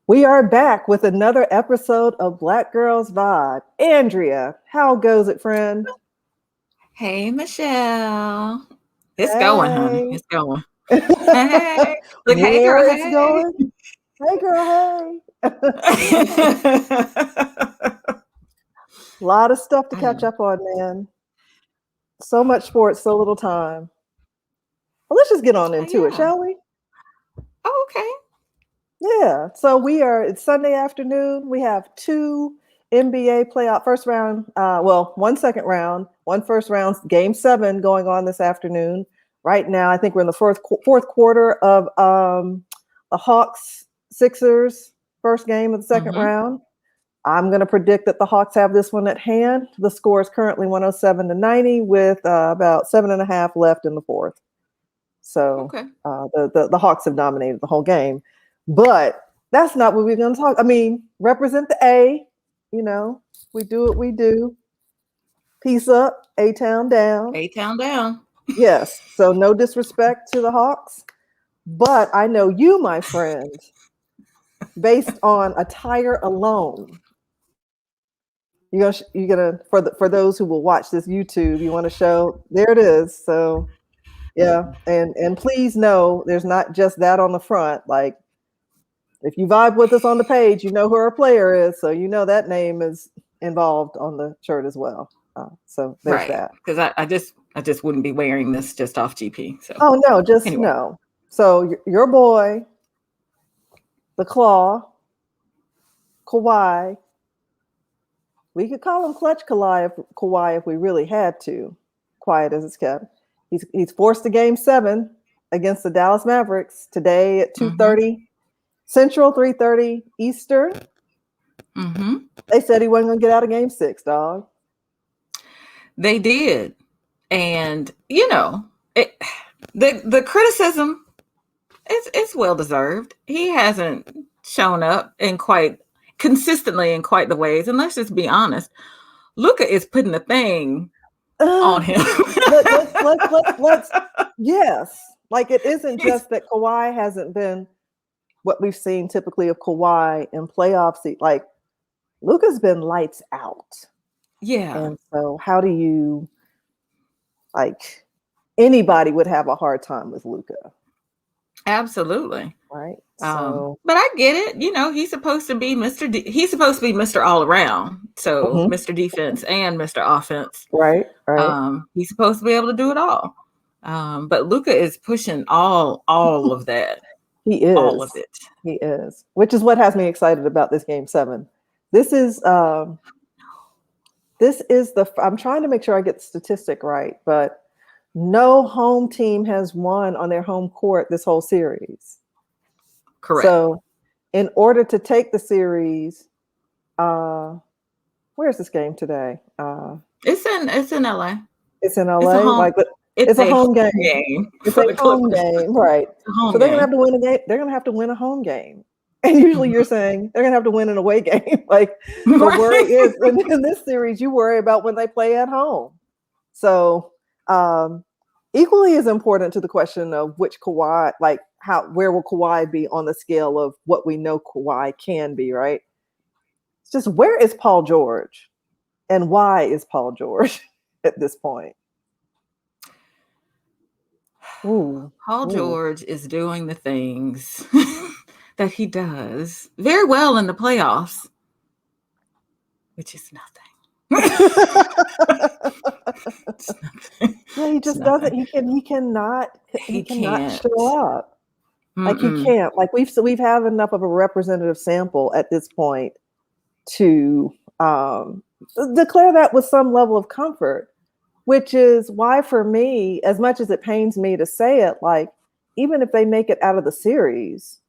We are back with another episode of Black Girls Vibe. Andrea, how goes it, friend? Hey, Michelle. It's going, honey. Hey. It's going. Hey. Look, hey, girl. Where it's Hey. going? Hey, girl, hey. A lot of stuff to I catch know. up on, man. So much sports, so little time. Well, let's just get on into it, Yeah. shall we? Oh, okay. Yeah. So it's Sunday afternoon. We have two NBA playoff first round, one second round, one first round, game 7 going on this afternoon. Right now, I think we're in the fourth quarter of the Hawks Sixers first game of the second Mm-hmm. round. I'm going to predict that the Hawks have this one at hand. The score is currently 107-90 with about 7.5 left in the fourth. So Okay. the Hawks have dominated the whole game. But that's not what we're going to talk. I mean, represent the A. You know, we do what we do. Peace up, A-Town down. A-Town down. Yes. So no disrespect to the Hawks. But I know you, my friend, based on attire alone. You're gonna for those who will watch this YouTube, you want to show there it is. So yeah, and please know there's not just that on the front. Like if you vibe with us on the page, you know who our player is, so you know that name is involved on the shirt as well. So there's Right. that. Because I just wouldn't be wearing this just off GP. So Oh no, just anyway. no. So your boy, the Claw, Kawhi. We could call him Clutch Kawhi if we really had to. Quiet as it's kept. He's forced to game 7 against the Dallas Mavericks today at 2:30 Central, 3:30 Eastern. Mm-hmm. They said he wasn't going to get out of game 6, dog. They did. And, the criticism, it's well deserved. He hasn't shown up consistently in quite the ways. And let's just be honest, Luka is putting the thing on him. let's yes. Like it isn't just that Kawhi hasn't been what we've seen typically of Kawhi in playoffs. Like Luka's been lights out. Yeah. And so how do you anybody would have a hard time with Luka? Absolutely. Right. So but I get it. He's supposed to be he's supposed to be Mr. All Around. So Mr. Defense and Mr. Offense. Right. He's supposed to be able to do it all. But Luka is pushing all of that. He is. All of it. He is. Which is what has me excited about this game 7. This is I'm trying to make sure I get the statistic right, but no home team has won on their home court this whole series. Correct. So in order to take the series, where's this game today? It's in LA. It's in LA. It's a home game. It's a home game, right? So they're gonna have to win a game. They're gonna have to win a home game. And usually you're saying they're gonna have to win an away game. The worry is in this series, you worry about when they play at home. So equally as important to the question of which Kawhi, where will Kawhi be on the scale of what we know Kawhi can be, right? It's just where is Paul George? And why is Paul George at this point? Paul George is doing the things that he does very well in the playoffs, which is nothing. Yeah, he just doesn't. He cannot show up. He can't. We've had enough of a representative sample at this point to declare that with some level of comfort. Which is why, for me, as much as it pains me to say it, even if they make it out of the series,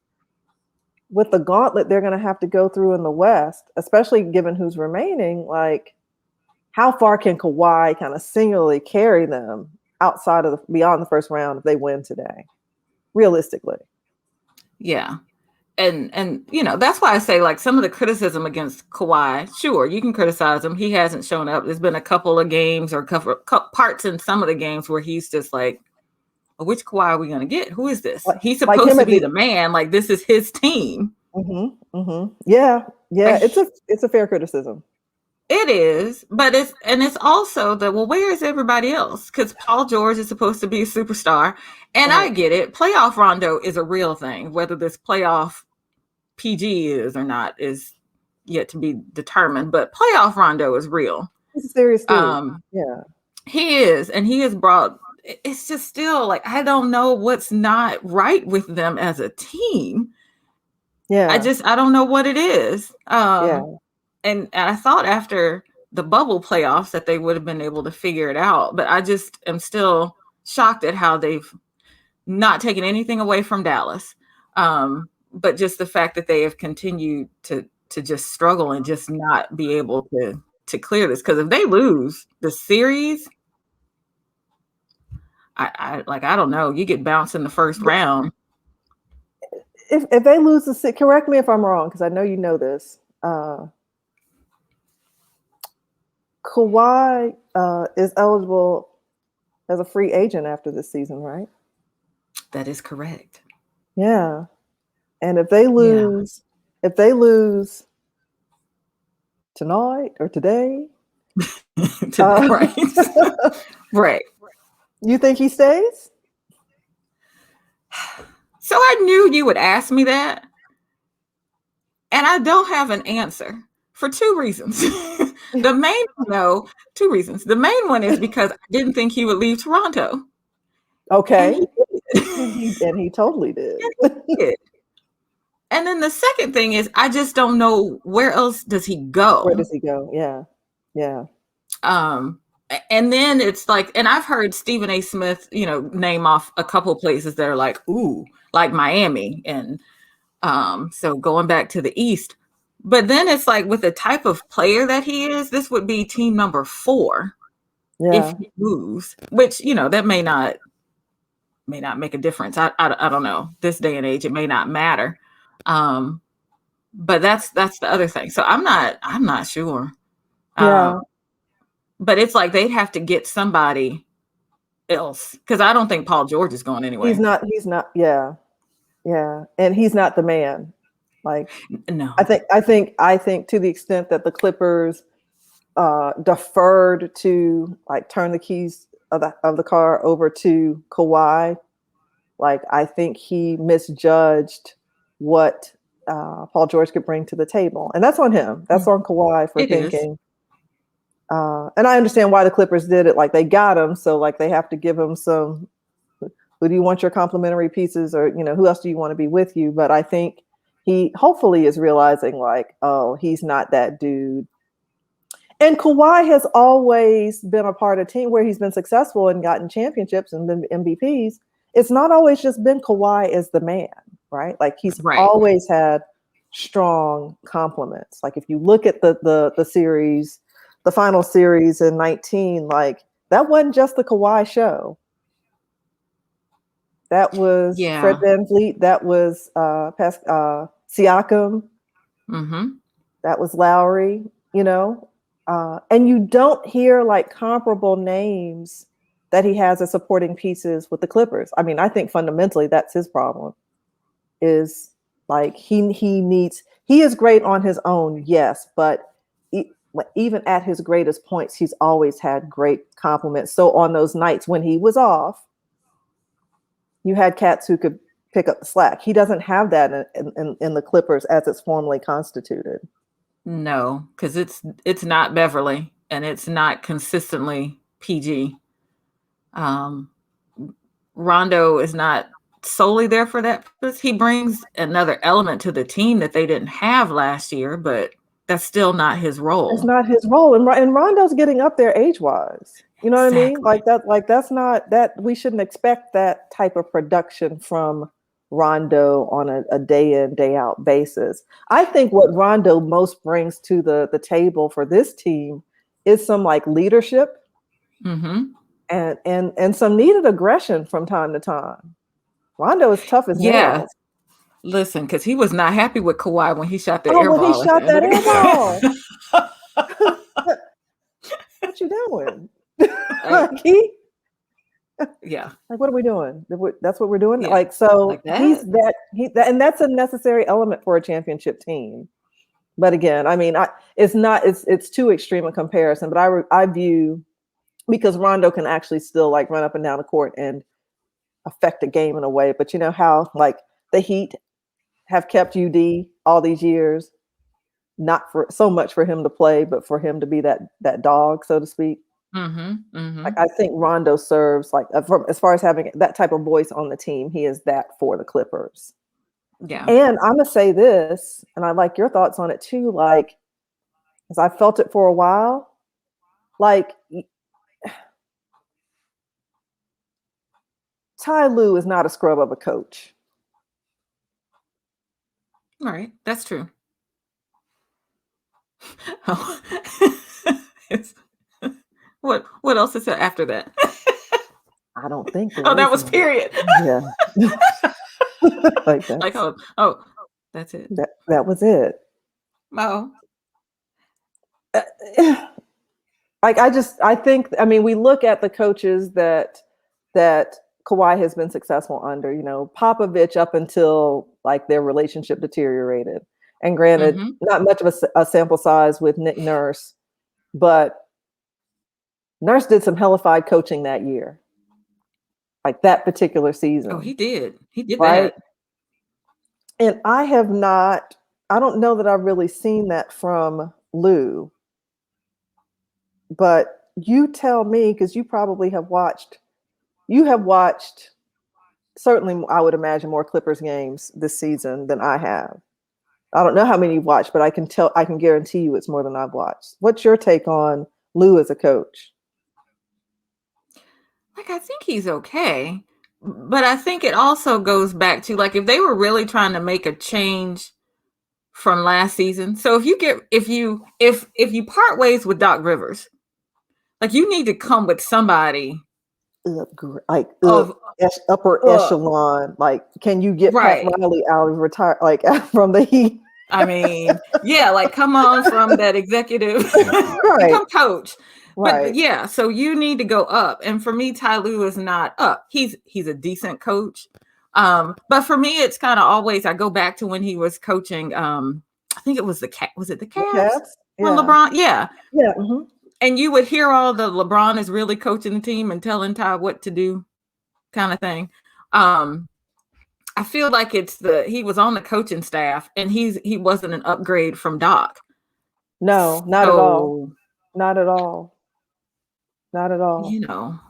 with the gauntlet they're going to have to go through in the West, especially given who's remaining, how far can Kawhi kind of singularly carry them beyond the first round if they win today, realistically? Yeah. And that's why I say some of the criticism against Kawhi, sure, you can criticize him. He hasn't shown up. There's been a couple of games or parts in some of the games where he's just which Kawhi are we going to get? Who is this? He's supposed to be the man. This is his team. Yeah, Like, it's a fair criticism. it is, but it's also where is everybody else? Because Paul George is supposed to be a superstar, and I get it. Playoff Rondo is a real thing. Whether this playoff PG is or not is yet to be determined, but playoff Rondo is real. He's a serious dude. Yeah, he is, and he has brought. It's just still like I don't know what's not right with them as a team. Yeah, I don't know what it is. yeah. And I thought after the bubble playoffs that they would have been able to figure it out, but I just am still shocked at how they've not taken anything away from Dallas, but just the fact that they have continued to just struggle and just not be able to clear this. Because if they lose the series, I don't know, you get bounced in the first round. If they lose the, correct me if I'm wrong, because I know you know this. Kawhi is eligible as a free agent after this season, right? That is correct. Yeah. And if they lose tonight or today, right. You think he stays? So I knew you would ask me that. And I don't have an answer for two reasons. Two reasons. The main one is because I didn't think he would leave Toronto. Okay. And he totally did. And then the second thing is I just don't know where else does he go. Where does he go? Yeah. Yeah. And then it's like, and I've heard Stephen A. Smith, name off a couple of places that are like, ooh, like Miami. And so going back to the East. But then it's like with the type of player that he is, this would be team number 4 if he moves, which, that may not make a difference. I don't know. This day and age, it may not matter. But that's the other thing. So I'm not sure. Yeah. But it's like they'd have to get somebody else, because I don't think Paul George is going anywhere. He's not. Yeah. Yeah. And he's not the man. Like, no, I think to the extent that the Clippers deferred to like turn the keys of the car over to Kawhi, like I think he misjudged what Paul George could bring to the table, and that's on him. That's on Kawhi for thinking. And I understand why the Clippers did it. Like they got him, so like they have to give him some. Who do you want your complimentary pieces, or who else do you want to be with you? But I think he hopefully is realizing like, oh, he's not that dude. And Kawhi has always been a part of a team where he's been successful and gotten championships and been MVPs. It's not always just been Kawhi as the man, right? Like he's always had strong compliments. Like if you look at the series, the final series in 19, like that wasn't just the Kawhi show. That was Fred VanVleet. That was Siakam. Mm-hmm. That was Lowry, and you don't hear like comparable names that he has as supporting pieces with the Clippers. I mean, I think fundamentally that's his problem, is like he is great on his own, yes, but even at his greatest points, he's always had great compliments. So on those nights when he was off, you had cats who could pick up the slack. He doesn't have that in the Clippers as it's formally constituted. No, because it's not Beverly and it's not consistently PG. Rondo is not solely there for that purpose. He brings another element to the team that they didn't have last year, but that's still not his role. It's not his role. And Rondo's getting up there age-wise. You know what I mean? Like that's not that we shouldn't expect that type of production from Rondo on a day in, day out basis. I think what Rondo most brings to the table for this team is some like leadership and some needed aggression from time to time. Rondo is tough as nails. Listen, because he was not happy with Kawhi when he shot that air ball. When he shot that air ball. What you doing? Yeah. Like, what are we doing? That's what we're doing. Yeah. Like, so Like he's that. and that's a necessary element for a championship team. But again, I mean, it's too extreme a comparison. But I view, because Rondo can actually still like run up and down the court and affect a game in a way. But you know how like the Heat have kept UD all these years, not for so much for him to play, but for him to be that dog, so to speak. Like, I think Rondo serves like as far as having that type of voice on the team, he is that for the Clippers. Yeah. And I'm gonna say this, and I like your thoughts on it too. Like, as I felt it for a while, like Ty Lue is not a scrub of a coach. All right, that's true. Oh. What else is there after that? I don't think there Oh, that is was period. Yeah. Like Like, that's that's it. that was it. Oh. Like, I think, I mean, we look at the coaches that Kawhi has been successful under, you know, Popovich up until like their relationship deteriorated. And granted, not much of a sample size with Nick Nurse, but Nurse did some hellified coaching that year, like that particular season. Oh, he did. He did right? that. And I don't know that I've really seen that from Lue. But you tell me, because you have watched certainly, I would imagine, more Clippers games this season than I have. I don't know how many you've watched, but I can guarantee you it's more than I've watched. What's your take on Lue as a coach? Like, I think he's okay, but I think it also goes back to, like, if they were really trying to make a change from last season. So if you part ways with Doc Rivers, like, you need to come with somebody like upper echelon. Like, can you get Pat Riley out of retire, like from the Heat? I mean, yeah, like, come on from that executive, become coach. But yeah, so you need to go up. And for me, Ty Lue is not up. He's a decent coach. But for me, it's kind of always, I go back to when he was coaching. I think it was the Cavs. Was it the Cavs? When LeBron? Yeah. Yeah. And you would hear all the LeBron is really coaching the team and telling Ty what to do kind of thing. I feel like he was on the coaching staff and he wasn't an upgrade from Doc. No, not at all. Not at all. Not at all. You know,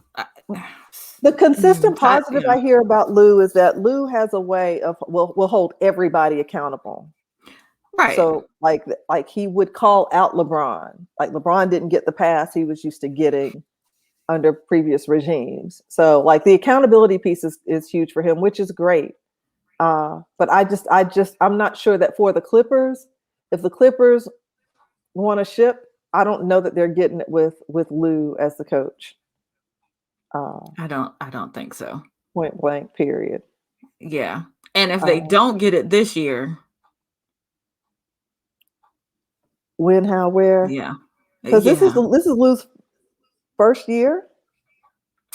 the consistent positive I hear about Lue is that Lue has a way of will hold everybody accountable. Right. So like he would call out LeBron. Like, LeBron didn't get the pass he was used to getting under previous regimes. So like the accountability piece is huge for him, which is great. But I'm not sure that for the Clippers, if the Clippers want to ship, I don't know that they're getting it with Lue as the coach. I don't think so. Point blank, period. Yeah. And if they don't get it this year, when, how, where? Yeah. Because this is Lue's first year.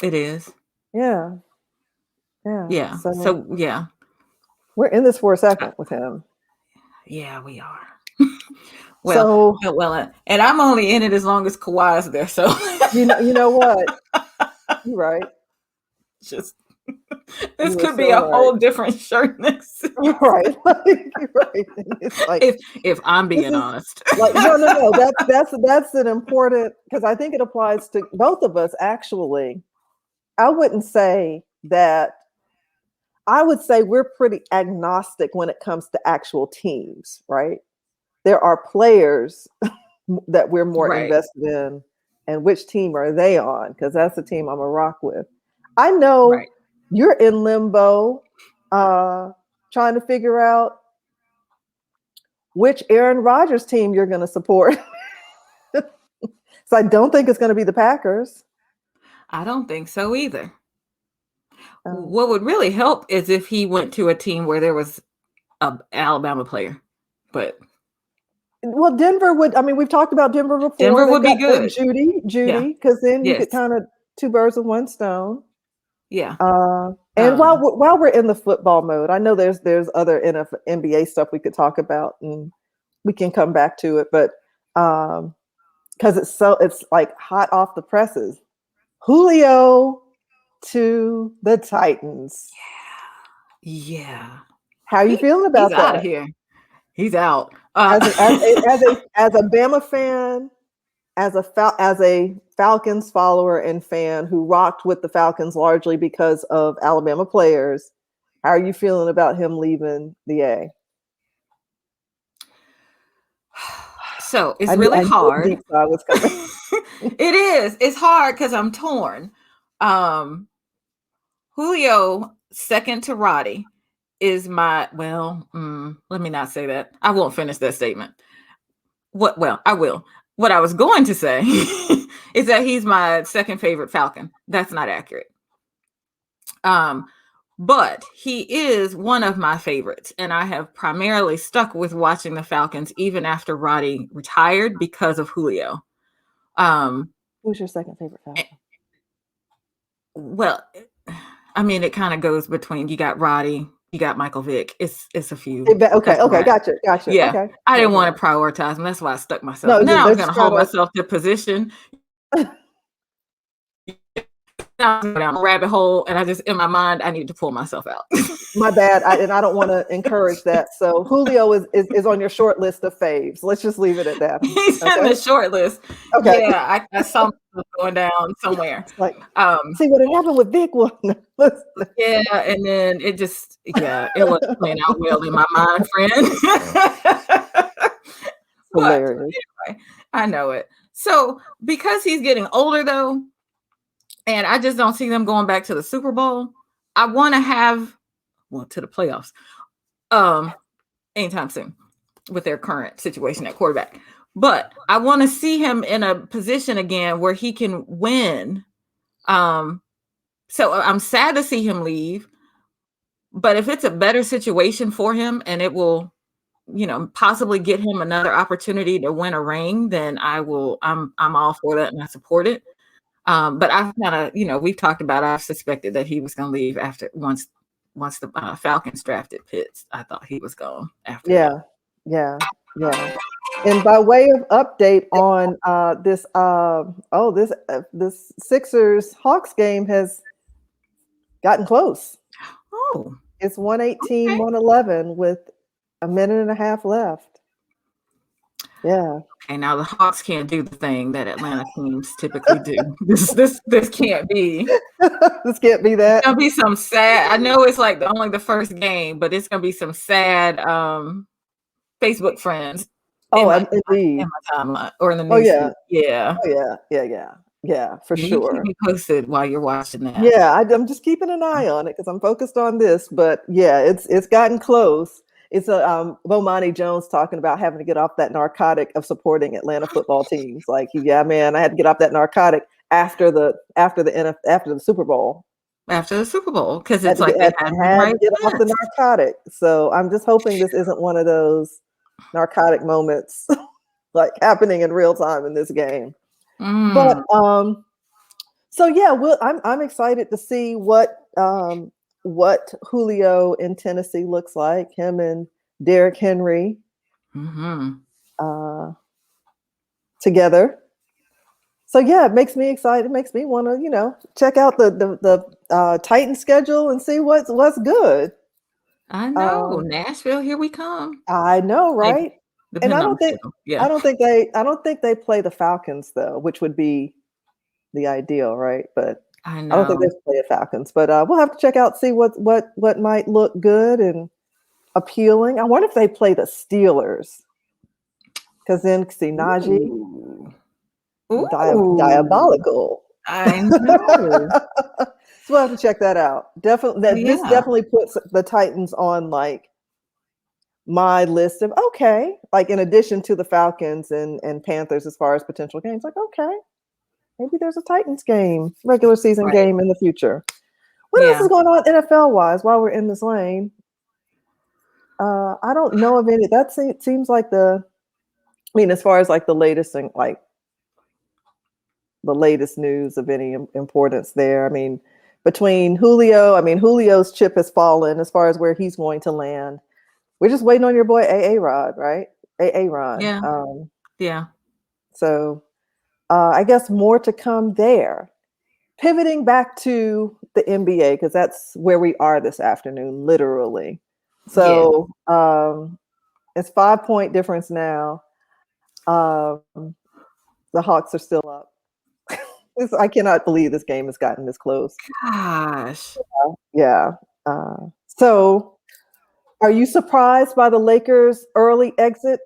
It is. Yeah. Yeah. Yeah. So yeah. We're in this for a second with him. Yeah, we are. Well, and I'm only in it as long as Kawhi is there. So you know what? You're right. Just this could be a whole different shirt next. Right. Right. It's like, if I'm being honest. Like, no. That's an important, because I think it applies to both of us, actually. I wouldn't say that. I would say we're pretty agnostic when it comes to actual teams, right? There are players that we're more invested in, and which team are they on? Because that's the team I'm a rock with. I know you're in limbo, trying to figure out which Aaron Rodgers team you're going to support. So I don't think it's going to be the Packers. I don't think so either. What would really help is if he went to a team where there was an Alabama player. But Denver would. I mean, we've talked about Denver before. Denver would be good. Judy, because then you could kind of two birds with one stone. Yeah. And while we're in the football mode, I know there's other NBA stuff we could talk about, and we can come back to it. But because it's like hot off the presses, Julio to the Titans. Yeah. How are you feeling about he's that? Out of here. He's out. As a Bama fan, as a Falcons follower and fan who rocked with the Falcons largely because of Alabama players, how are you feeling about him leaving the A? So it's really hard. Deep side was coming. It is. It's hard because I'm torn. Julio, second to Roddy, is my let me not say that. I won't finish that statement. I will. What I was going to say is that he's my second favorite Falcon. That's not accurate. But he is one of my favorites, and I have primarily stuck with watching the Falcons even after Roddy retired because of Julio. Who's your second favorite Falcon? Well, I mean, it kind of goes between, you got Roddy, you got Michael Vick. It's a few. Okay, gotcha. Yeah, okay. I didn't want to prioritize them. That's why I stuck myself. No, and then I was going to hold myself to position. Down a rabbit hole, and I just, in my mind, I need to pull myself out. My bad, and I don't want to encourage that. So Julio is on your short list of faves. Let's just leave it at that. He's in the short list. Okay. Yeah, I saw myself going down somewhere. Like, see what had happened with Vic was. Yeah, and then it just, it wasn't playing out well in my mind, friend. Hilarious. Anyway, I know it. So because he's getting older, though, and I just don't see them going back to the Super Bowl, I want to have, to the playoffs, anytime soon with their current situation at quarterback. But I want to see him in a position again where he can win. So I'm sad to see him leave, but if it's a better situation for him and it will, possibly get him another opportunity to win a ring, then I'm all for that and I support it. But I've kind of, we've talked about, I've suspected that he was going to leave once the Falcons drafted Pitts. I thought he was gone after that. Yeah. And by way of update on this Sixers Hawks game has gotten close. Oh, it's 118-111 with a minute and a half left. Yeah. Okay, now the Hawks can't do the thing that Atlanta teams typically do. This can't be. This can't be that. It's gonna be some sad. I know it's like only the first game, but it's gonna be some sad Facebook friends. Indeed. In my timeline or in the news. Yeah, for sure. Keep me posted while you're watching that. Yeah, I'm just keeping an eye on it because I'm focused on this. But yeah, it's gotten close. It's Bomani Jones talking about having to get off that narcotic of supporting Atlanta football teams. Like, yeah, man, I had to get off that narcotic after the Super Bowl. After the Super Bowl, because it's like they had to get off the narcotic. So I'm just hoping this isn't one of those narcotic moments like happening in real time in this game. But so yeah, I'm excited to see what Julio in Tennessee looks like, him and Derrick Henry together. So yeah, it makes me excited. It makes me want to, check out the Titan schedule and see what's good. I know. Nashville, here we come. I know, right? And I don't think they play the Falcons though, which would be the ideal, right? But I know. I don't think they play the Falcons, but we'll have to check out, see what might look good and appealing. I wonder if they play the Steelers, because then see Najee, diabolical. I know. So we'll have to check that out. Definitely, this definitely puts the Titans on like my list of like in addition to the Falcons and Panthers as far as potential games. Like, okay, maybe there's a Titans game, regular season game in the future. What else is going on NFL wise while we're in this lane? I don't know of any. That seems like as far as like the latest thing, like the latest news of any importance there. I mean, between Julio, I mean, Julio's chip has fallen as far as where he's going to land. We're just waiting on your boy A Rod, right? A Rod. Yeah. Yeah. So I guess more to come there. Pivoting back to the NBA, because that's where we are this afternoon, literally. So it's 5-point difference now. The Hawks are still up. I cannot believe this game has gotten this close. Gosh. Yeah. So are you surprised by the Lakers' early exit?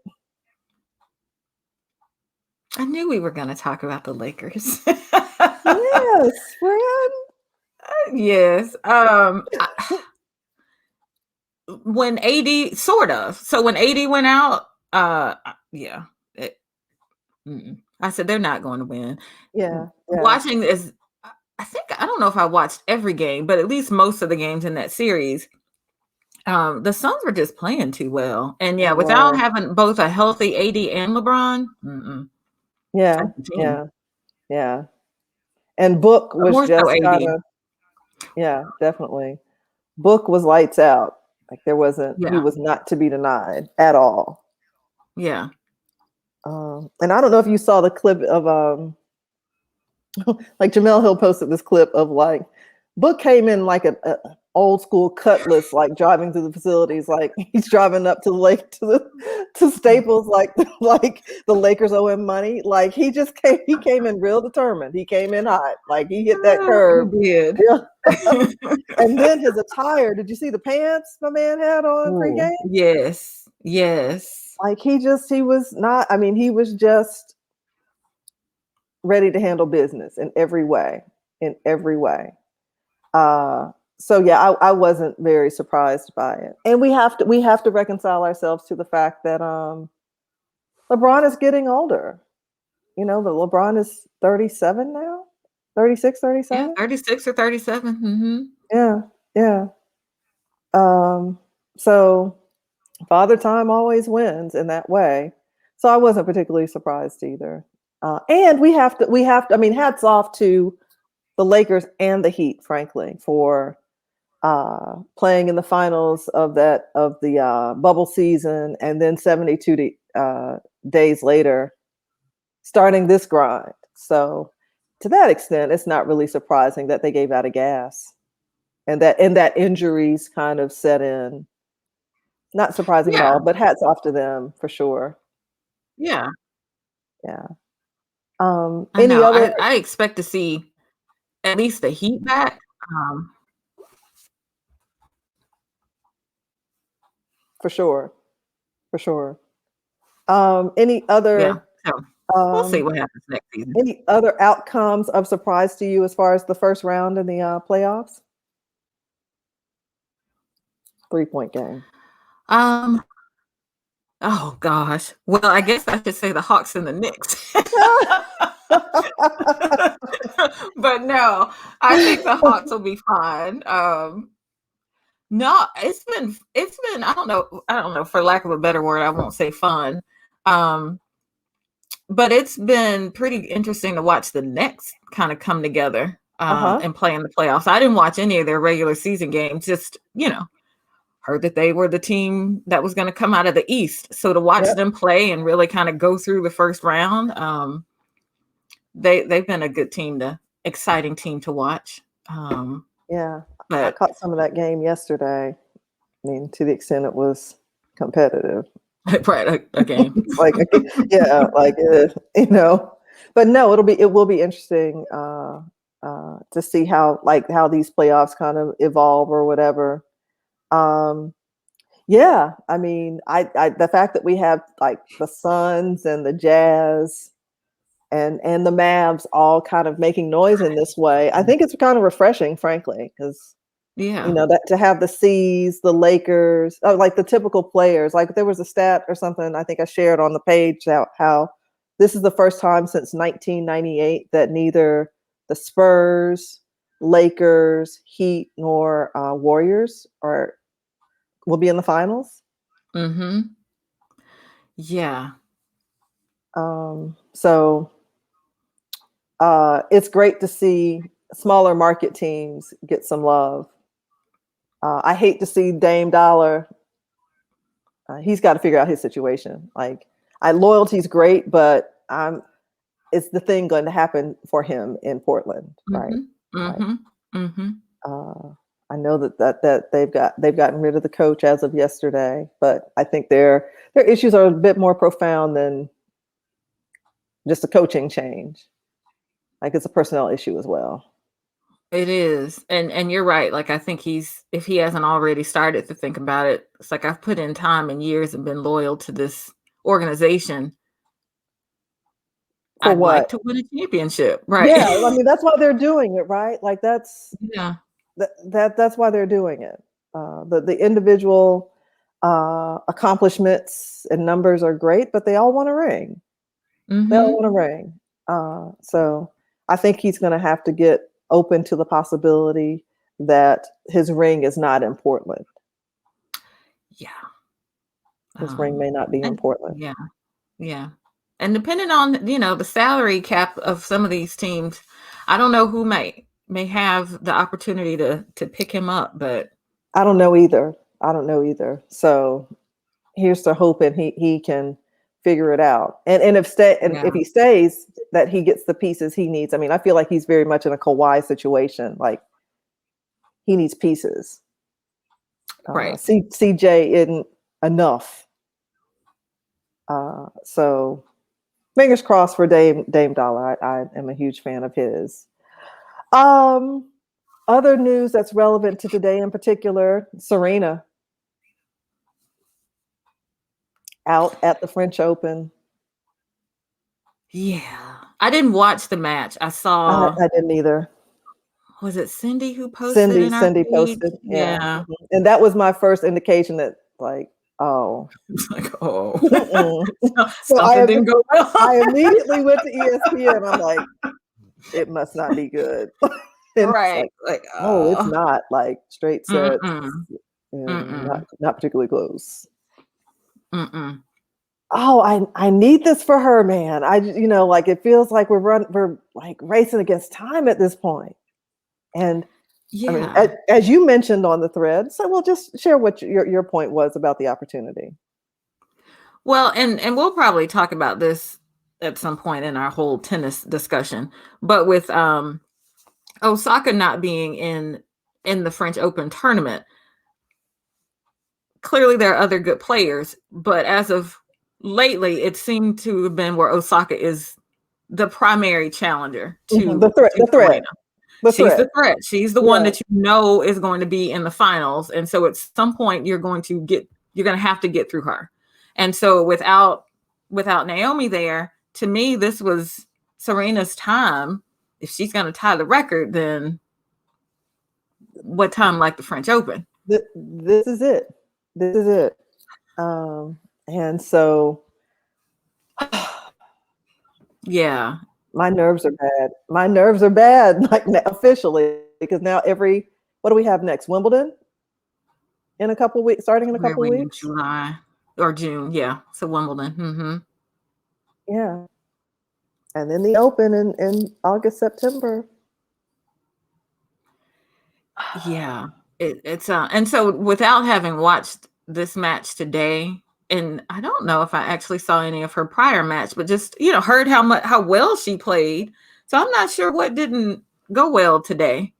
I knew we were going to talk about the Lakers. Yes, friend. Yes. When AD, sort of. So when AD went out, yeah. I said they're not going to win. Yeah. Watching this, I don't know if I watched every game, but at least most of the games in that series, the Suns were just playing too well. And yeah, without having both a healthy AD and LeBron, yeah. And Book was more just so AD. Definitely. Book was lights out. Like he was not to be denied at all. Yeah. And I don't know if you saw the clip of like Jamel Hill posted this clip of like Book came in like a old school Cutlass, like driving through the facilities, like he's driving up to the lake to Staples, like the Lakers owe him money. Like he came in real determined. He came in hot, like he hit that curve. He did. Yeah. And then his attire. Did you see the pants my man had on pregame? Yes. Like he was not. I mean, he was just ready to handle business in every way. So yeah, I wasn't very surprised by it. And we have to reconcile ourselves to the fact that LeBron is getting older. You know, the LeBron is 37 now, 36, 37. Yeah, 36 or 37. Mm-hmm. Yeah. So Father Time always wins in that way. So I wasn't particularly surprised either. And we have to. I mean, hats off to the Lakers and the Heat, frankly, for playing in the finals of the bubble season, and then 72 days later, starting this grind. So, to that extent, it's not really surprising that they gave out a gas, and that injuries kind of set in. Not surprising at all, but hats off to them for sure. Yeah. Any other? I expect to see at least the Heat back. For sure. Any other? Yeah. So we'll see what happens next season. Any other outcomes of surprise to you as far as the first round in the playoffs? 3-point game. Oh gosh. Well, I guess I should say the Hawks and the Knicks. But no, I think the Hawks will be fine. No, it's been I don't know, for lack of a better word, I won't say fun. But it's been pretty interesting to watch the Knicks kind of come together and play in the playoffs. I didn't watch any of their regular season games, just, heard that they were the team that was going to come out of the East. So to watch them play and really kind of go through the first round, they've been a good team, exciting team to watch. But I caught some of that game yesterday. I mean, to the extent it was competitive. Right, a game. But no, it will be interesting to see how these playoffs kind of evolve or whatever. I mean, I the fact that we have like the Suns and the Jazz and the Mavs all kind of making noise in this way, I think it's kind of refreshing, frankly, because that to have the C's, the Lakers, like the typical players. Like there was a stat or something I think I shared on the page how this is the first time since 1998 that neither the Spurs, Lakers, Heat, nor Warriors will be in the finals. Mm-hmm. Yeah. So it's great to see smaller market teams get some love. I hate to see Dame Dollar. He's got to figure out his situation. Like, loyalty's great, but is the thing going to happen for him in Portland, right? I know that they've gotten rid of the coach as of yesterday, but I think their issues are a bit more profound than just a coaching change. Like, it's a personnel issue as well. It is. And you're right. Like, I think if he hasn't already started to think about it, it's like, I've put in time and years and been loyal to this organization. I'd like to win a championship, right? Yeah, I mean, that's why they're doing it, right? Like, that's why they're doing it. The individual accomplishments and numbers are great, but they all want a ring. They all want a ring. So I think he's going to have to get open to the possibility that his ring is not in Portland. Yeah. His ring may not be in Portland. Yeah. Yeah. And depending on, the salary cap of some of these teams, I don't know who may have the opportunity to pick him up, but I don't know either. So here's to hoping he can figure it out. And if he stays, that he gets the pieces he needs. I mean, I feel like he's very much in a Kawhi situation. Like, he needs pieces. Right. CJ isn't enough. So fingers crossed for Dame Dollar. I am a huge fan of his. Other news that's relevant to today in particular, Serena out at the French Open. Yeah. I didn't watch the match. I saw. I didn't either. Was it Cindy who posted in our Cindy feed? posted. Yeah. And that was my first indication that, like, oh. It's like, oh. So I immediately went to ESPN. I'm like, it must not be good. Right. Like, oh, it's not. Like, straight sets. Not particularly close. Oh, I need this for her, man. Like, it feels like we're like racing against time at this point. And I mean, as you mentioned on the thread, so we'll just share what your point was about the opportunity. Well, and we'll probably talk about this at some point in our whole tennis discussion, but with Osaka not being in the French Open tournament, clearly there are other good players, but as of lately, it seemed to have been where Osaka is the primary challenger to the threat. She's the threat. She's the one that is going to be in the finals. And so at some point you're going to have to get through her. And so without Naomi there, to me, this was Serena's time. If she's going to tie the record, then what time like the French Open? This is it. And so, yeah. My nerves are bad, like, officially, because now what do we have next? Wimbledon in a couple weeks, starting in a couple weeks? July or June, yeah. So Wimbledon. Yeah. And then the Open in August, September. Yeah. It's and so without having watched this match today, and I don't know if I actually saw any of her prior match, but just, heard how well she played. So I'm not sure what didn't go well today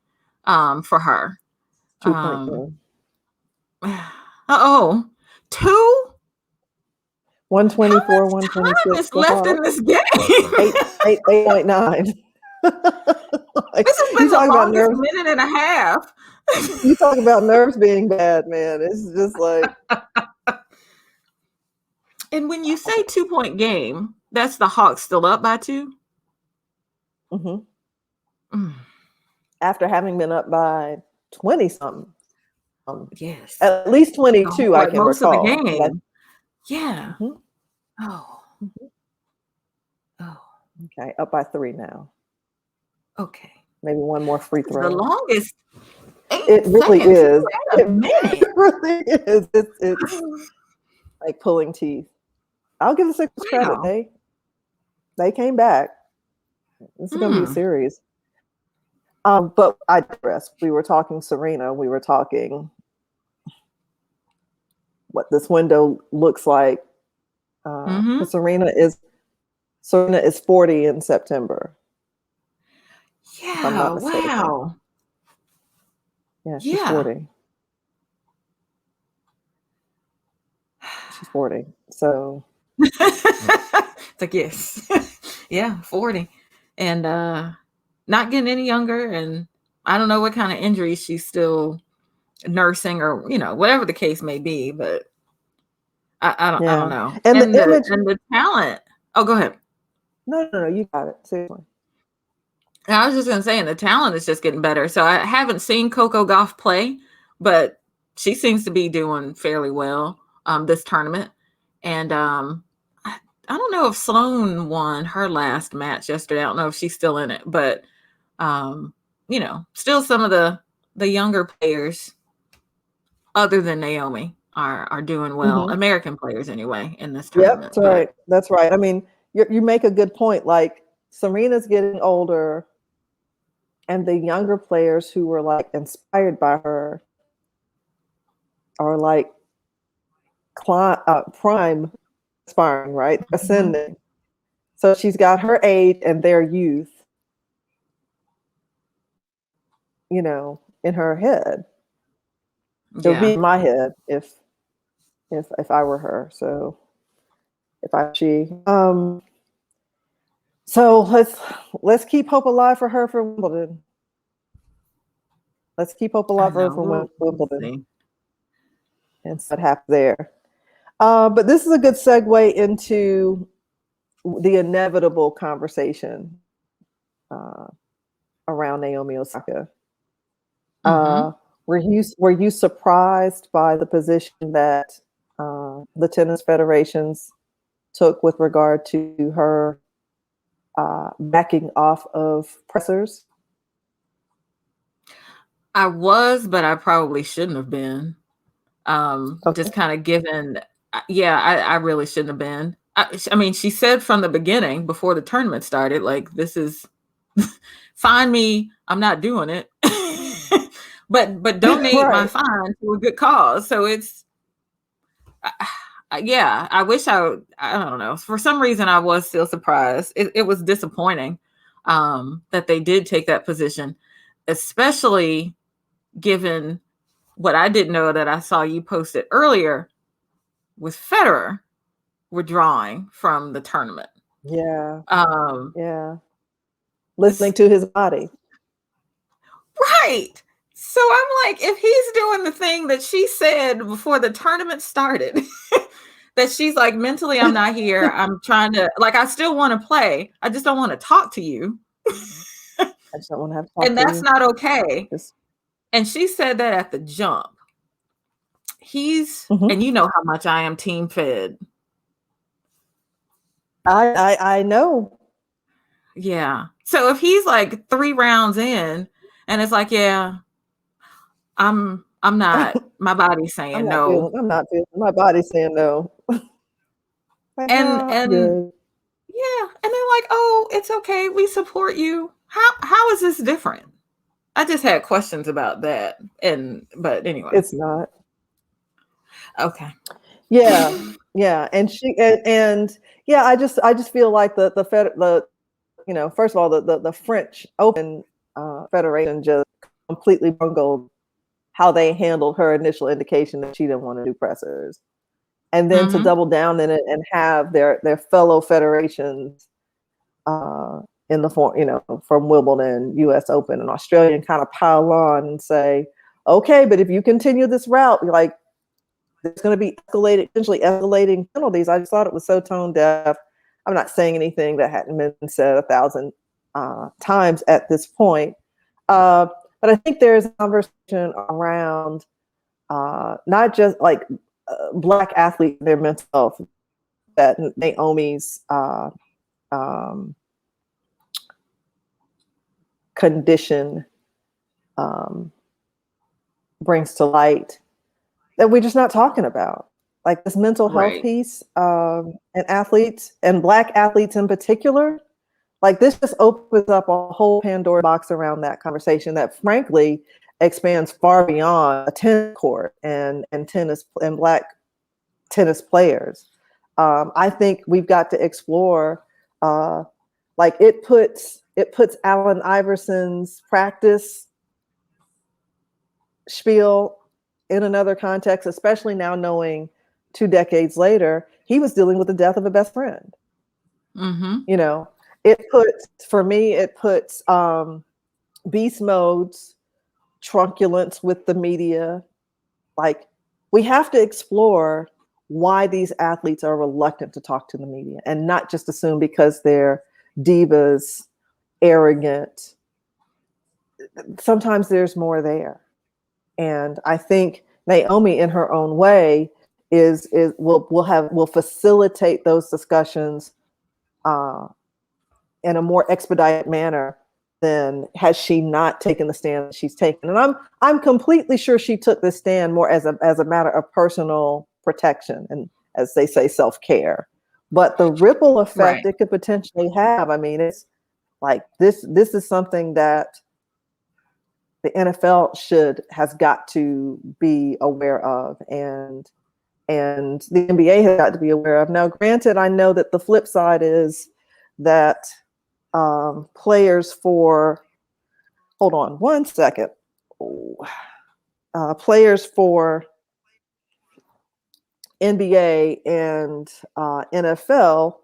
for her. 2.2. 124, 126. Time is left in this game. 8.9. This has been the longest minute and a half. You talk about nerves being bad, man. It's just like. And when you say 2-point game, that's the Hawks still up by 2? Mm-hmm. After having been up by 20-something. Yes. At least 22, I can most recall. Of the game. Yeah. Mm-hmm. Oh. Okay, up by 3 now. Okay. Maybe one more free throw. The longest. It really is. It really is. It's like pulling teeth. I'll give the Sixers credit. They came back. This is going to be a series. But I digress. We were talking Serena. We were talking what this window looks like. Because Serena is 40 in September. Yeah. If I'm not mistaken. Wow. Yeah, she's 40. She's 40. So it's like, yes. Yeah, 40. And not getting any younger. And I don't know what kind of injuries she's still nursing, or whatever the case may be, but I don't know. And the image and the talent. Oh, go ahead. No, you got it. Seriously. I was just gonna say, and the talent is just getting better. So I haven't seen Coco Gauff play, but she seems to be doing fairly well this tournament. And I don't know if Sloane won her last match yesterday. I don't know if she's still in it, but still some of the younger players, other than Naomi, are doing well. American players anyway in this tournament. Yep, that's right. I mean, you make a good point. Like, Serena's getting older, and the younger players who were like inspired by her are like prime aspiring, right? Ascending. So she's got her age and their youth, in her head. It would be in my head if I were her. So she. So let's keep hope alive for her for Wimbledon. Let's keep hope alive for her for Wimbledon. And so what happens there. But this is a good segue into the inevitable conversation around Naomi Osaka. Were you surprised by the position that the tennis federations took with regard to her backing off of pressers? I was, but I probably shouldn't have been. Just kind of given, I really shouldn't have been. I mean, she said from the beginning, before the tournament started, like, this is fine me, I'm not doing it. but donate my fine to a good cause. So it's I wish I don't know. For some reason I was still surprised. It was disappointing that they did take that position, especially given what I didn't know that I saw you posted earlier with Federer withdrawing from the tournament. Yeah. Listening to his body. Right. So I'm like, if he's doing the thing that she said before the tournament started, that she's like, mentally, I'm not here. I'm trying to, like, I still want to play. I just don't want to talk to you. I just don't want to have to talk and to that's you. not okay. And she said that at the jump. And you know how much I am team Fed. I know. Yeah. So if he's like 3 rounds in and it's like, yeah, I'm not, my body's saying no. I'm not feeling, my body's saying no. and good. Yeah. And they're like, oh, it's okay. We support you. How is this different? I just had questions about that. But anyway. It's not. Okay. Yeah. Yeah. And I just feel like the first of all, the French Open Federation just completely bungled how they handled her initial indication that she didn't want to do pressers. And then to double down in it and have their fellow federations in the form, from Wimbledon, US Open, and Australian kind of pile on and say, okay, but if you continue this route, like, there's going to be essentially escalating penalties. I just thought it was so tone deaf. I'm not saying anything that hadn't been said 1,000 times at this point. But I think there's a conversation around not just like Black athletes and their mental health that Naomi's condition brings to light, that we're just not talking about, like this mental health piece, and athletes, and Black athletes in particular, Like this just opens up a whole Pandora box around that conversation that frankly expands far beyond a tennis court and tennis and Black tennis players. I think we've got to explore, like it puts Allen Iverson's practice spiel in another context, especially now knowing 2 decades later he was dealing with the death of a best friend. You know, for me it puts beast mode's truculence with the media. Like we have to explore why these athletes are reluctant to talk to the media and not just assume because they're divas, arrogant. Sometimes there's more there. And I think Naomi in her own way will facilitate those discussions in a more expedited manner than has she not taken the stand that she's taken. And I'm completely sure she took this stand more as a matter of personal protection and, as they say, self-care. But the ripple effect it could potentially have, I mean, it's like this is something that the NFL has got to be aware of, and the NBA has got to be aware of. Now, granted, I know that the flip side is that players for, hold on one second, players for NBA and NFL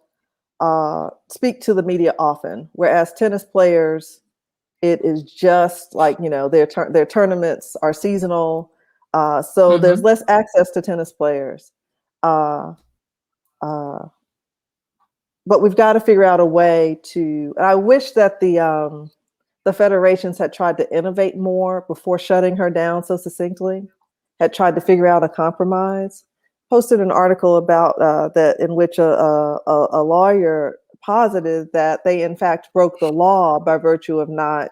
speak to the media often, whereas tennis players, it is just like, you know, their tournaments are seasonal, so there's less access to tennis players. Uh, but we've got to figure out a way to. I wish that the federations had tried to innovate more before shutting her down so succinctly. Had tried to figure out a compromise. Posted an article about that in which a lawyer posited that they in fact broke the law by virtue of not,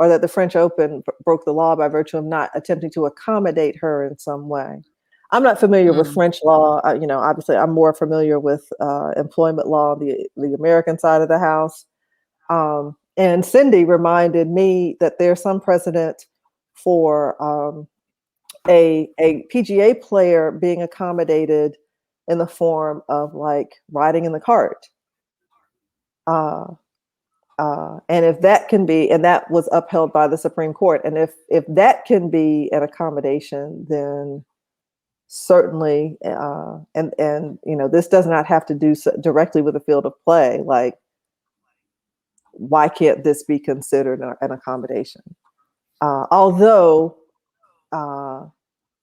or that the French Open broke the law by virtue of not attempting to accommodate her in some way. I'm not familiar with French law. You know, obviously, I'm more familiar with employment law, the American side of the house. And Cindy reminded me that there's some precedent for a PGA player being accommodated in the form of like riding in the cart. And if that can be, and that was upheld by the Supreme Court, and if that can be an accommodation, then certainly, and you know, this does not have to do directly with the field of play. Like, why can't this be considered an accommodation? Although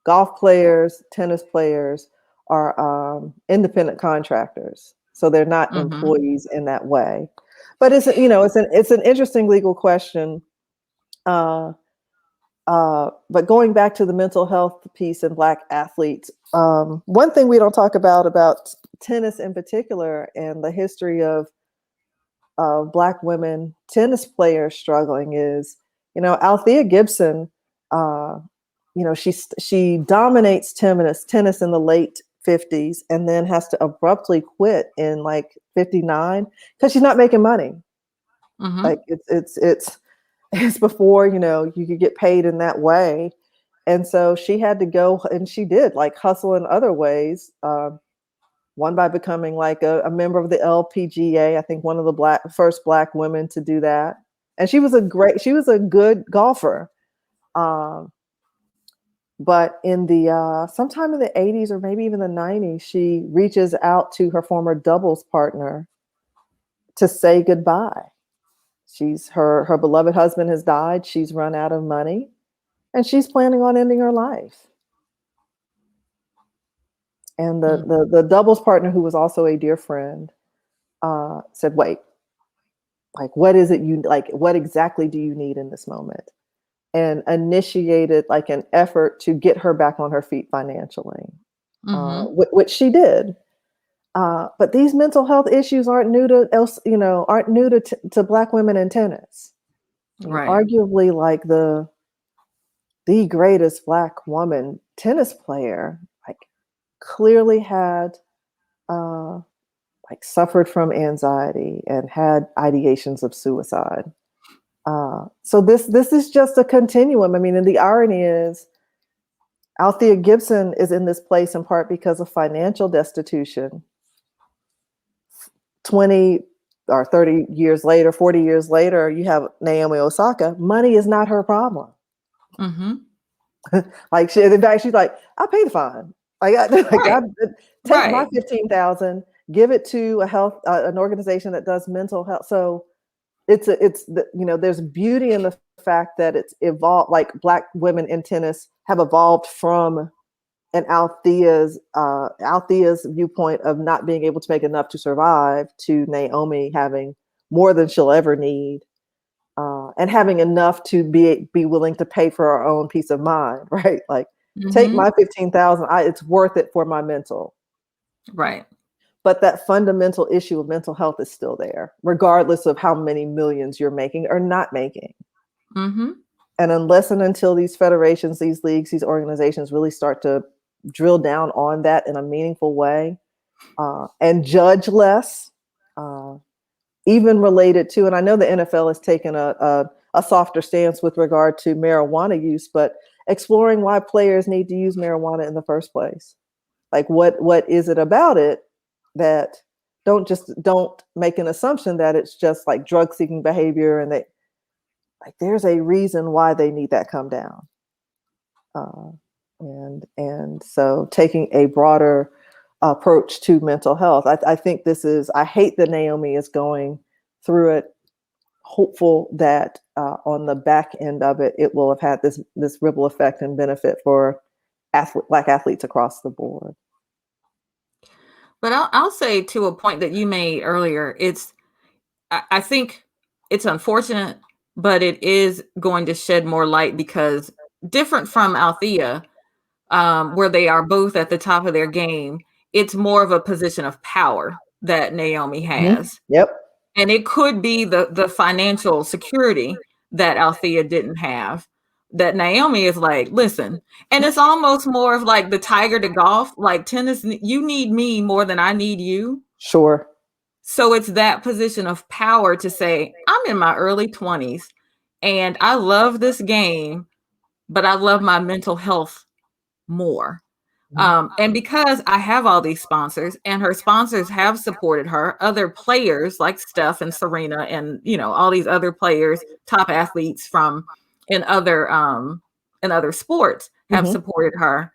golf players, tennis players are independent contractors, so they're not employees in that way. But it's, you know, it's an interesting legal question. But going back to the mental health piece and Black athletes, one thing we don't talk about tennis in particular and the history of Black women tennis players struggling is, you know, Althea Gibson, you know, she dominates tennis in the late 50s and then has to abruptly quit in like 59 because she's not making money. Like it's before, you know, you could get paid in that way. And so she had to go, and she did like hustle in other ways. One by becoming like a member of the LPGA, I think one of the first Black women to do that. And she was a good golfer. But in the sometime in the 80s or maybe even the 90s, she reaches out to her former doubles partner to say goodbye. Her beloved husband has died. She's run out of money, and she's planning on ending her life. And the doubles partner, who was also a dear friend, said, "Wait, like, what is it what exactly do you need in this moment?" And initiated like an effort to get her back on her feet financially, which she did. But these mental health issues aren't new to Black women in tennis. Right. Arguably, like the greatest Black woman tennis player, like clearly had like suffered from anxiety and had ideations of suicide. So this is just a continuum. I mean, and the irony is Althea Gibson is in this place in part because of financial destitution. 20 or 30 years later, 40 years later, you have Naomi Osaka. Money is not her problem. Mm-hmm. Like in fact, she's like, I'll pay the fine. Take my $15,000, give it to an organization that does mental health. So there's beauty in the fact that it's evolved. Like Black women in tennis have evolved from an Althea's viewpoint of not being able to make enough to survive to Naomi having more than she'll ever need, and having enough to be willing to pay for her own peace of mind, right? Like, take my 15,000, it's worth it for my mental. Right. But that fundamental issue of mental health is still there, regardless of how many millions you're making or not making. Mm-hmm. And unless and until these federations, these leagues, these organizations really start to drill down on that in a meaningful way, and judge less, even related to, and I know the NFL has taken a softer stance with regard to marijuana use, but exploring why players need to use marijuana in the first place. Like what is it about it that don't make an assumption that it's just like drug seeking behavior and that like there's a reason why they need that come down. And so taking a broader approach to mental health. I think I hate that Naomi is going through it, hopeful that on the back end of it, it will have had this ripple effect and benefit for Black athletes across the board. But I'll say to a point that you made earlier, I think it's unfortunate, but it is going to shed more light because different from Althea, where they are both at the top of their game, it's more of a position of power that Naomi has. Mm-hmm. Yep. And it could be the financial security that Althea didn't have, that Naomi is like, listen, and it's almost more of like the tiger to golf, like tennis, you need me more than I need you. Sure. So it's that position of power to say, I'm in my early 20s and I love this game, but I love my mental health more. And because I have all these sponsors and her sponsors have supported her, other players like Steph and Serena and, all these other players, top athletes in other sports have supported her.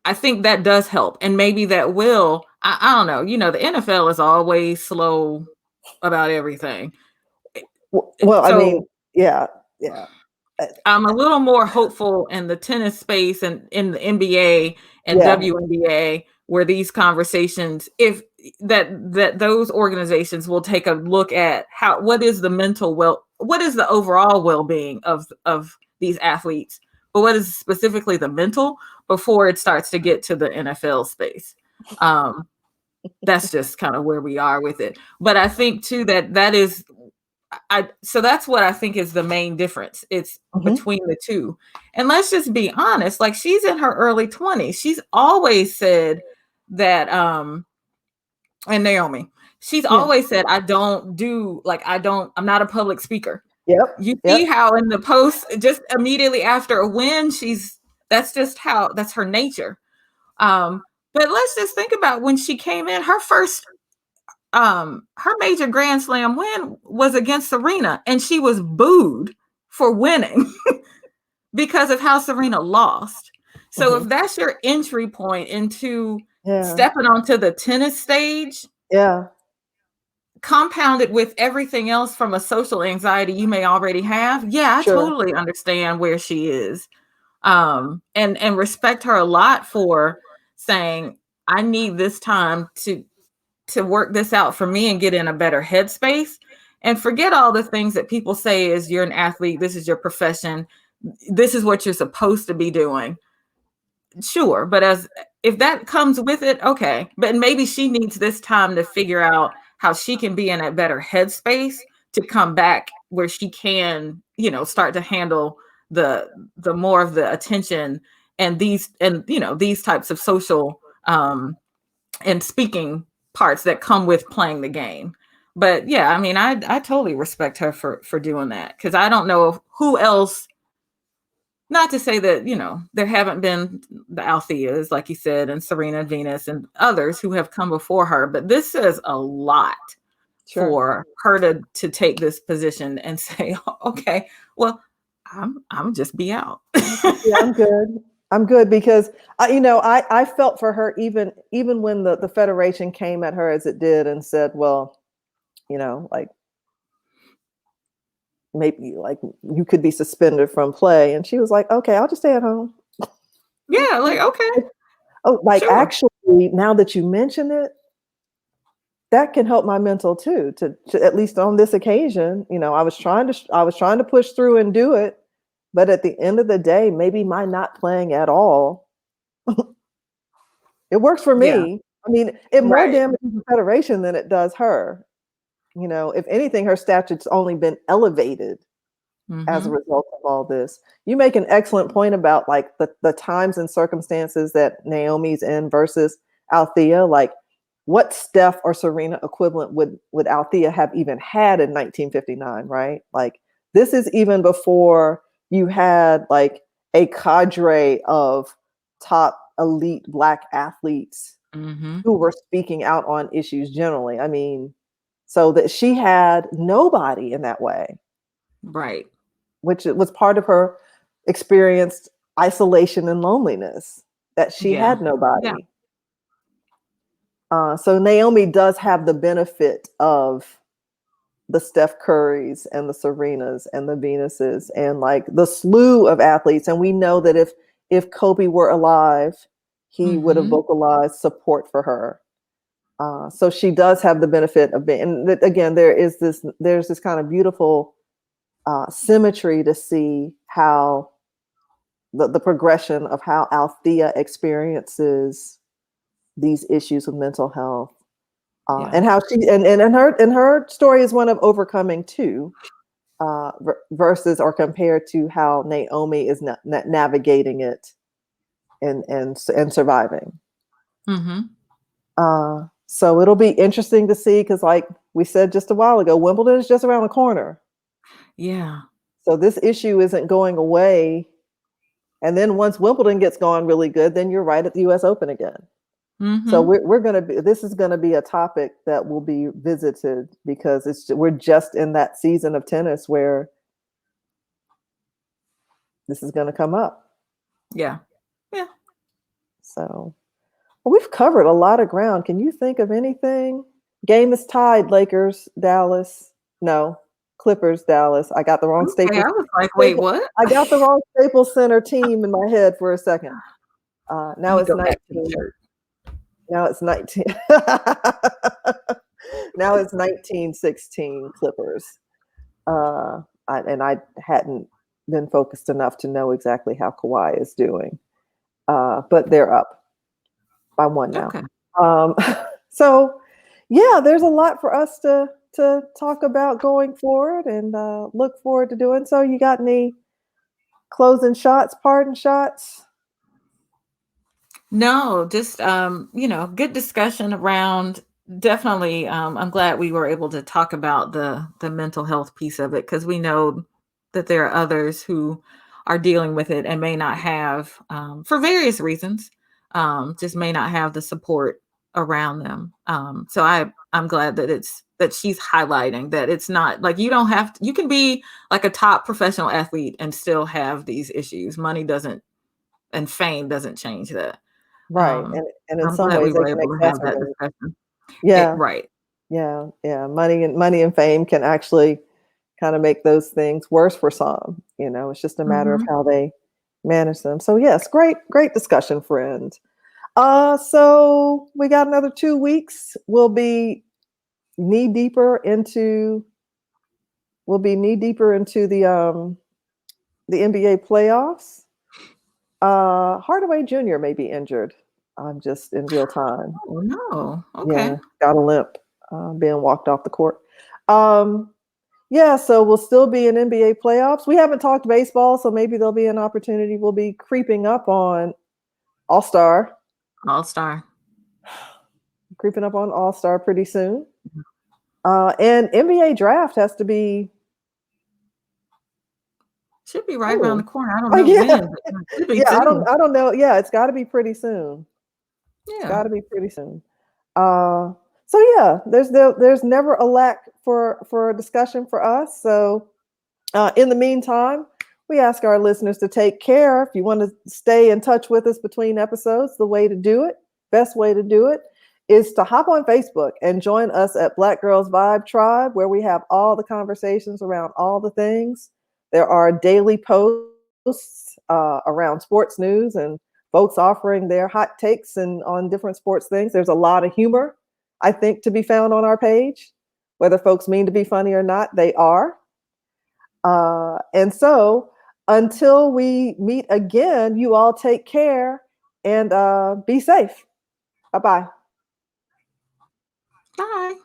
I think that does help. And maybe that will, I don't know, the NFL is always slow about everything. Well, I mean, yeah. I'm a little more hopeful in the tennis space and in the NBA and WNBA, where these conversations, if that those organizations will take a look at what is the overall well-being of these athletes, but what is specifically the mental before it starts to get to the NFL space. That's just kind of where we are with it. But I think too that is. So that's what I think is the main difference. It's between the two. And let's just be honest, like she's in her early 20s. She's always said that, and Naomi, she's always said, I'm not a public speaker. Yep. You see how in the post, just immediately after a win, that's her nature. But let's just think about when she came in, her major Grand Slam win was against Serena, and she was booed for winning because of how Serena lost. So if that's your entry point into stepping onto the tennis stage, compounded with everything else from a social anxiety you may already have, I totally understand where she is, and respect her a lot for saying, I need this time to work this out for me and get in a better headspace and forget all the things that people say is you're an athlete. This is your profession. This is what you're supposed to be doing. Sure. But if that comes with it, okay. But maybe she needs this time to figure out how she can be in a better headspace to come back where she can, start to handle the more of the attention and these types of social, and speaking parts that come with playing the game. But yeah, I mean, I totally respect her for doing that, because I don't know who else. Not to say that, there haven't been the Altheas, like you said, and Serena Venus and others who have come before her, but this says a lot for her to take this position and say, okay, well, I'm just be out. Yeah, I'm good because I felt for her even when the Federation came at her as it did and said, well, like maybe like you could be suspended from play, and she was like, okay, I'll just stay at home. Yeah, like, okay. Oh, like sure. Actually, now that you mention it, that can help my mental too. To at least on this occasion, I was trying to push through and do it, but at the end of the day, maybe my not playing at all, it works for me. Yeah. I mean, it more Right. damages the Federation than it does her. If anything, her statute's only been elevated as a result of all this. You make an excellent point about like the times and circumstances that Naomi's in versus Althea. Like, what Steph or Serena equivalent would Althea have even had in 1959, right? Like, this is even before you had like a cadre of top elite Black athletes who were speaking out on issues generally. I mean, so that she had nobody in that way. Right. Which was part of her experienced isolation and loneliness, that she had nobody. Yeah. So Naomi does have the benefit of the Steph Currys and the Serenas and the Venuses and like the slew of athletes. And we know that if Kobe were alive, he would have vocalized support for her. So she does have the benefit of being, and again, there's this kind of beautiful symmetry to see how the progression of how Althea experiences these issues with mental health, and how she and her story is one of overcoming too, versus or compared to how Naomi is navigating it and surviving. So it'll be interesting to see, because like we said just a while ago, Wimbledon is just around the corner. Yeah. So this issue isn't going away. And then once Wimbledon gets going really good, then you're right at the US Open again. So this is going to be a topic that will be visited, because we're just in that season of tennis where this is going to come up. Yeah. Yeah. So we've covered a lot of ground. Can you think of anything? Game is tied, Lakers, Dallas. No, Clippers, Dallas. I got the wrong Staples. I was like, wait, what? I got the wrong Staples Center team in my head for a second. Now it's 19. Now it's 19. Now it's 1916 Clippers. I hadn't been focused enough to know exactly how Kawhi is doing. But they're up by one now. Okay. So yeah, there's a lot for us to talk about going forward, and look forward to doing. So you got any closing shots, parting shots? No, just good discussion around. Definitely, I'm glad we were able to talk about the mental health piece of it, because we know that there are others who are dealing with it and may not have, for various reasons, just may not have the support around them. So I'm glad that she's highlighting that it's not like you can be like a top professional athlete and still have these issues. Money doesn't, and fame doesn't change that. Right. And in I'm some glad ways we they were can able to have that exacerbate. discussion. Yeah. Right. Yeah. Money and fame can actually kind of make those things worse for some. It's just a matter of how they manage them. So yes, great discussion, friend. So we got another 2 weeks. We'll be knee deeper into the NBA playoffs. Hardaway Jr. may be injured. I'm just in real time. Oh no. Okay. Yeah, got a limp, being walked off the court. Yeah, so we'll still be in NBA playoffs. We haven't talked baseball, so maybe there'll be an opportunity. We'll be creeping up on All-Star. All-Star. creeping up on All-Star pretty soon. And NBA draft has to be. Should be right around the corner. I don't know when, but it should be I soon. don't know. Yeah, it's got to be pretty soon. Yeah. It's got to be pretty soon. So yeah, there's never a lack for a discussion for us. So in the meantime, we ask our listeners to take care. If you want to stay in touch with us between episodes, the way to do it, best way to do it, is to hop on Facebook and join us at Black Girls Vibe Tribe, where we have all the conversations around all the things. There are daily posts around sports news and folks offering their hot takes and on different sports things. There's a lot of humor, I think, to be found on our page. Whether folks mean to be funny or not, they are. And so until we meet again, you all take care and be safe. Bye-bye. Bye.